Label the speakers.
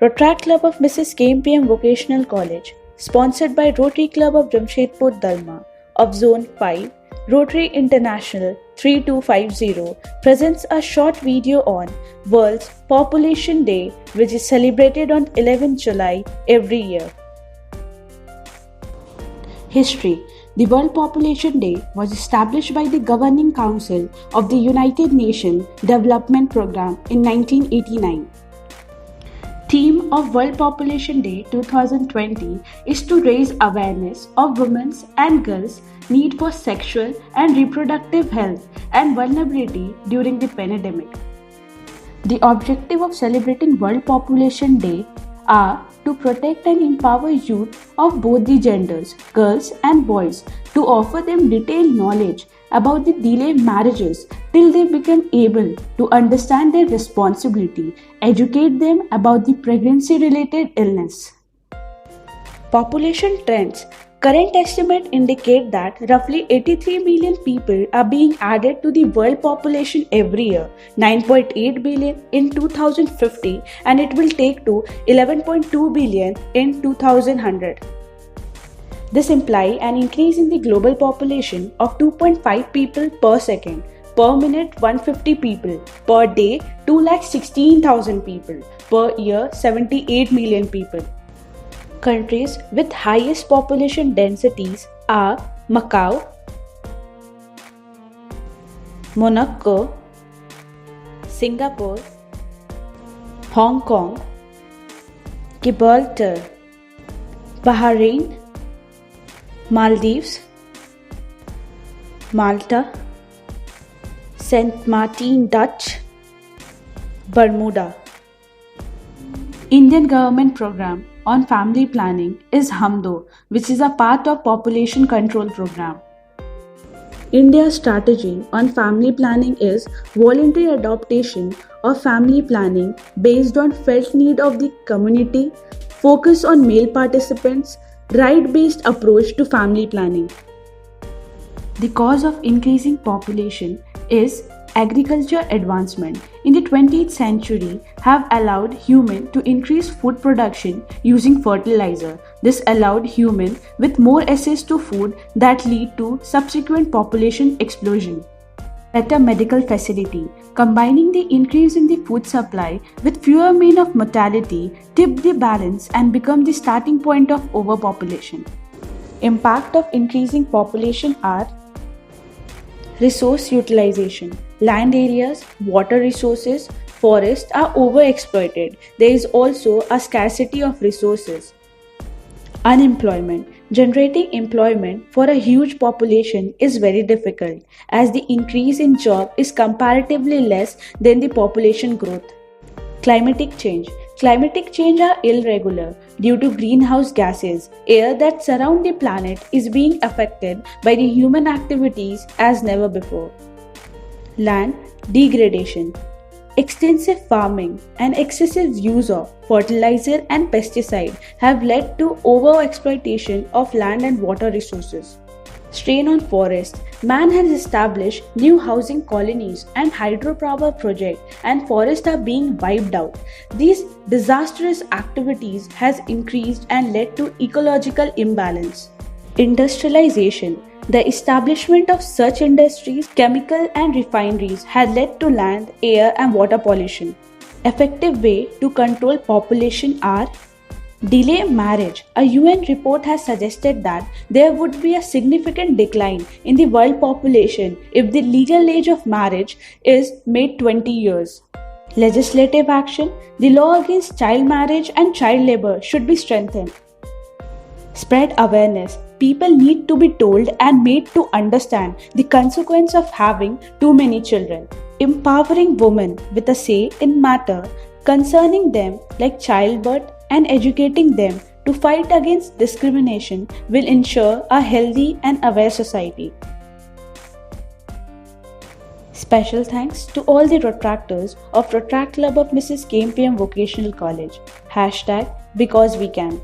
Speaker 1: Rotaract Club of Mrs. KMPM Vocational College, sponsored by Rotary Club of Jamshedpur Dalma of Zone 5, Rotary International 3250 presents a short video on World's Population Day, which is celebrated on 11th July every year. History. The World Population Day was established by the Governing Council of the United Nations Development Programme in 1989. Theme of World Population Day 2020 is to raise awareness of women's and girls' need for sexual and reproductive health and vulnerability during the pandemic. The objective of celebrating World Population Day are to protect and empower youth of both the genders, girls and boys, to offer them detailed knowledge about the delayed marriages till they become able to understand their responsibility, educate them about the pregnancy-related illness. Population trends. Current estimates indicate that roughly 83 million people are being added to the world population every year, 9.8 billion in 2050, and it will take to 11.2 billion in 2100. This implies an increase in the global population of 2.5 people per second, per minute 150 people, per day 216,000 people, per year 78 million people. Countries with highest population densities are Macau, Monaco, Singapore, Hong Kong, Gibraltar, Bahrain, Maldives, Malta, Saint Martin Dutch, Bermuda. Indian government program on family planning is HUMDO, which is a part of population control program. India's strategy on family planning is voluntary adoption of family planning based on felt need of the community, focus on male participants, right-based approach to family planning. The cause of increasing population is agriculture advancement in the 20th century have allowed humans to increase food production using fertilizer. This allowed humans with more access to food that lead to subsequent population explosion. Better medical facility, combining the increase in the food supply with fewer means of mortality, tip the balance and become the starting point of overpopulation. Impact of increasing population are resource utilization. Land areas, water resources, forests are overexploited. There is also a scarcity of resources. Unemployment. Generating employment for a huge population is very difficult as the increase in job is comparatively less than the population growth. Climatic change. Climatic change are irregular due to greenhouse gases. Air that surround the planet is being affected by the human activities as never before. Land degradation. Extensive farming and excessive use of fertilizer and pesticide have led to overexploitation of land and water resources. Strain on forests. Man has established new housing colonies and hydropower projects and forests are being wiped out. These disastrous activities has increased and led to ecological imbalance. Industrialization. The establishment of such industries, chemical and refineries had led to land, air and water pollution. Effective way to control population are delay marriage. A UN report has suggested that there would be a significant decline in the world population if the legal age of marriage is made 20 years. Legislative action. The law against child marriage and child labor should be strengthened. Spread awareness. People need to be told and made to understand the consequence of having too many children. Empowering women with a say in matter concerning them like childbirth and educating them to fight against discrimination will ensure a healthy and aware society. Special thanks to all the Rotaractors of Rotaract Club of Mrs. KMPM Vocational College. #BecauseWeCan.